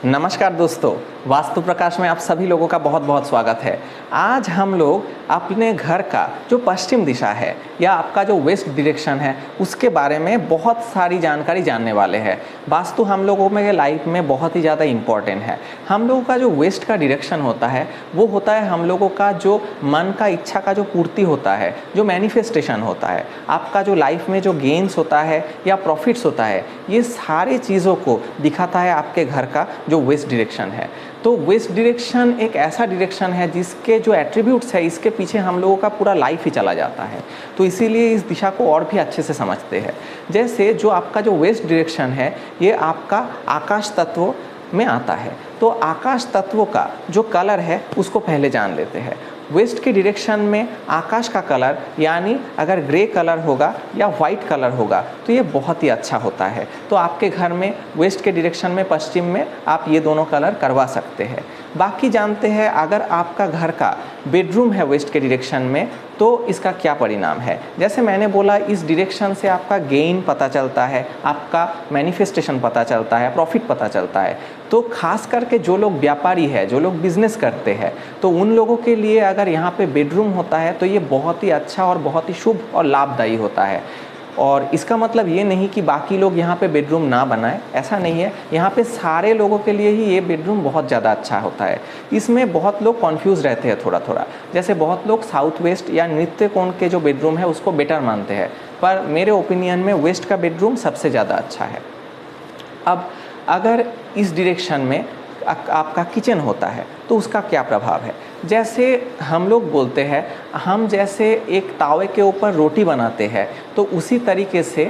नमस्कार दोस्तों, वास्तु प्रकाश में आप सभी लोगों का बहुत बहुत स्वागत है। आज हम लोग अपने घर का जो पश्चिम दिशा है या आपका जो वेस्ट डायरेक्शन है उसके बारे में बहुत सारी जानकारी जानने वाले हैं। वास्तु हम लोगों में लाइफ में बहुत ही ज़्यादा इम्पॉर्टेंट है। हम लोगों का जो वेस्ट का डायरेक्शन होता है वो होता है हम लोगों का जो मन का इच्छा का जो पूर्ति होता है, जो मैनिफेस्टेशन होता है, आपका जो लाइफ में जो गेन्स होता है या प्रॉफिट्स होता है, ये सारी चीज़ों को दिखाता है आपके घर का जो वेस्ट डायरेक्शन है। तो वेस्ट डायरेक्शन एक ऐसा डायरेक्शन है जिसके जो एट्रीब्यूट्स है इसके पीछे हम लोगों का पूरा लाइफ ही चला जाता है। तो इसीलिए इस दिशा को और भी अच्छे से समझते हैं। जैसे जो आपका जो वेस्ट डायरेक्शन है ये आपका आकाश तत्व में आता है। तो आकाश तत्वों का जो कलर है उसको पहले जान लेते हैं। वेस्ट के डायरेक्शन में आकाश का कलर यानी अगर ग्रे कलर होगा या वाइट कलर होगा तो ये बहुत ही अच्छा होता है। तो आपके घर में वेस्ट के डायरेक्शन में पश्चिम में आप ये दोनों कलर करवा सकते हैं। बाकी जानते हैं अगर आपका घर का बेडरूम है वेस्ट के डायरेक्शन में तो इसका क्या परिणाम है। जैसे मैंने बोला इस डायरेक्शन से आपका गेन पता चलता है, आपका मैनिफेस्टेशन पता चलता है, प्रॉफिट पता चलता है। तो खास करके जो लोग व्यापारी है, जो लोग बिजनेस करते हैं, तो उन लोगों के लिए अगर यहाँ पे बेडरूम होता है तो ये बहुत ही अच्छा और बहुत ही शुभ और लाभदायी होता है। और इसका मतलब ये नहीं कि बाकी लोग यहाँ पे बेडरूम ना बनाएं, ऐसा नहीं है। यहाँ पे सारे लोगों के लिए ही ये बेडरूम बहुत ज़्यादा अच्छा होता है। इसमें बहुत लोग कॉन्फ्यूज़ रहते हैं थोड़ा थोड़ा। जैसे बहुत लोग साउथ वेस्ट या नृत्य कोण के जो बेडरूम है उसको बेटर मानते हैं, पर मेरे ओपिनियन में वेस्ट का बेडरूम सबसे ज़्यादा अच्छा है। अब अगर इस डायरेक्शन में आपका किचन होता है तो उसका क्या प्रभाव है। जैसे हम लोग बोलते हैं हम जैसे एक तावे के ऊपर रोटी बनाते हैं तो उसी तरीके से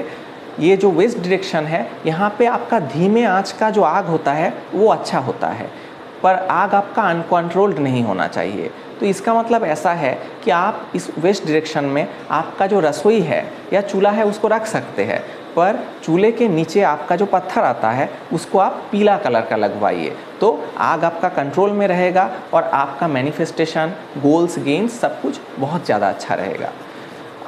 ये जो वेस्ट डायरेक्शन है यहाँ पे आपका धीमे आंच का जो आग होता है वो अच्छा होता है, पर आग आपका अनकंट्रोल्ड नहीं होना चाहिए। तो इसका मतलब ऐसा है कि आप इस वेस्ट डायरेक्शन में आपका जो रसोई है या चूल्हा है उसको रख सकते हैं, पर चूल्हे के नीचे आपका जो पत्थर आता है उसको आप पीला कलर का लगवाइए। तो आग आपका कंट्रोल में रहेगा और आपका मैनिफेस्टेशन, गोल्स, गेन्स सब कुछ बहुत ज़्यादा अच्छा रहेगा।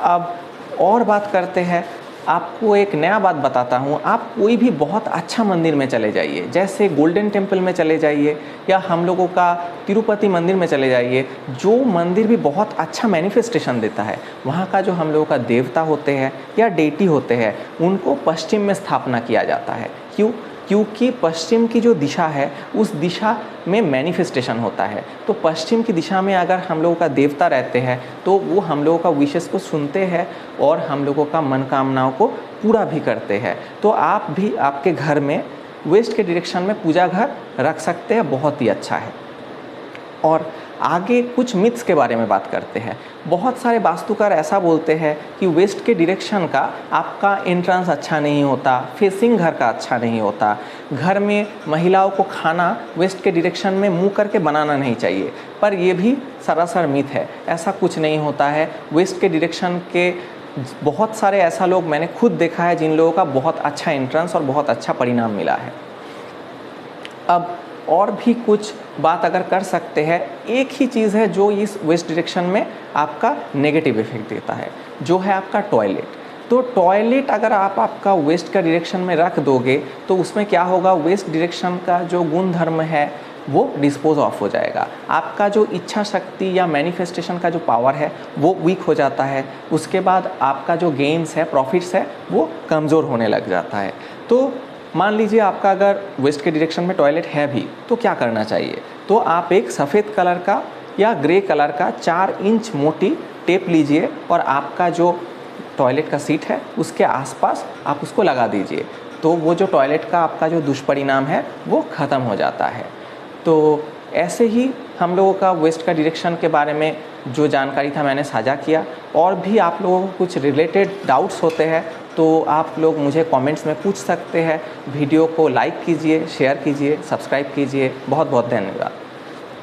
अब और बात करते हैं, आपको एक नया बात बताता हूँ। आप कोई भी बहुत अच्छा मंदिर में चले जाइए, जैसे गोल्डन टेम्पल में चले जाइए या हम लोगों का तिरुपति मंदिर में चले जाइए, जो मंदिर भी बहुत अच्छा मैनिफेस्टेशन देता है, वहाँ का जो हम लोगों का देवता होते हैं या डेटी होते हैं उनको पश्चिम में स्थापना किया जाता है। क्योंकि पश्चिम की जो दिशा है उस दिशा में मैनिफेस्टेशन होता है। तो पश्चिम की दिशा में अगर हम लोगों का देवता रहते हैं तो वो हम लोगों का विशेष को सुनते हैं और हम लोगों का मनोकामनाओं को पूरा भी करते हैं। तो आप भी आपके घर में वेस्ट के डायरेक्शन में पूजा घर रख सकते हैं, बहुत ही अच्छा है। और आगे कुछ मिथ्स के बारे में बात करते हैं। बहुत सारे वास्तुकार ऐसा बोलते हैं कि वेस्ट के डायरेक्शन का आपका एंट्रेंस अच्छा नहीं होता, फेसिंग घर का अच्छा नहीं होता, घर में महिलाओं को खाना वेस्ट के डायरेक्शन में मुंह करके बनाना नहीं चाहिए। पर यह भी सरासर मिथ है, ऐसा कुछ नहीं होता है। वेस्ट के डायरेक्शन के बहुत सारे ऐसा लोग मैंने खुद देखा है जिन लोगों का बहुत अच्छा एंट्रेंस और बहुत अच्छा परिणाम मिला है। अब और भी कुछ बात अगर कर सकते हैं, एक ही चीज़ है जो इस वेस्ट डायरेक्शन में आपका नेगेटिव इफेक्ट देता है, जो है आपका टॉयलेट। तो टॉयलेट अगर आप आपका वेस्ट का डायरेक्शन में रख दोगे तो उसमें क्या होगा, वेस्ट डायरेक्शन का जो गुण धर्म है वो डिस्पोज ऑफ हो जाएगा। आपका जो इच्छा शक्ति या मैनिफेस्टेशन का जो पावर है वो वीक हो जाता है। उसके बाद आपका जो गेन्स है, प्रॉफिट्स है, वो कमज़ोर होने लग जाता है। तो मान लीजिए आपका अगर वेस्ट के डायरेक्शन में टॉयलेट है भी तो क्या करना चाहिए, तो आप एक सफ़ेद कलर का या ग्रे कलर का 4 इंच मोटी टेप लीजिए और आपका जो टॉयलेट का सीट है उसके आसपास आप उसको लगा दीजिए। तो वो जो टॉयलेट का आपका जो दुष्परिणाम है वो ख़त्म हो जाता है। तो ऐसे ही हम लोगों का वेस्ट का डायरेक्शन के बारे में जो जानकारी था मैंने साझा किया। और भी आप लोगों को कुछ रिलेटेड डाउट्स होते हैं तो आप लोग मुझे कमेंट्स में पूछ सकते हैं। वीडियो को लाइक कीजिए, शेयर कीजिए, सब्सक्राइब कीजिए। बहुत बहुत धन्यवाद।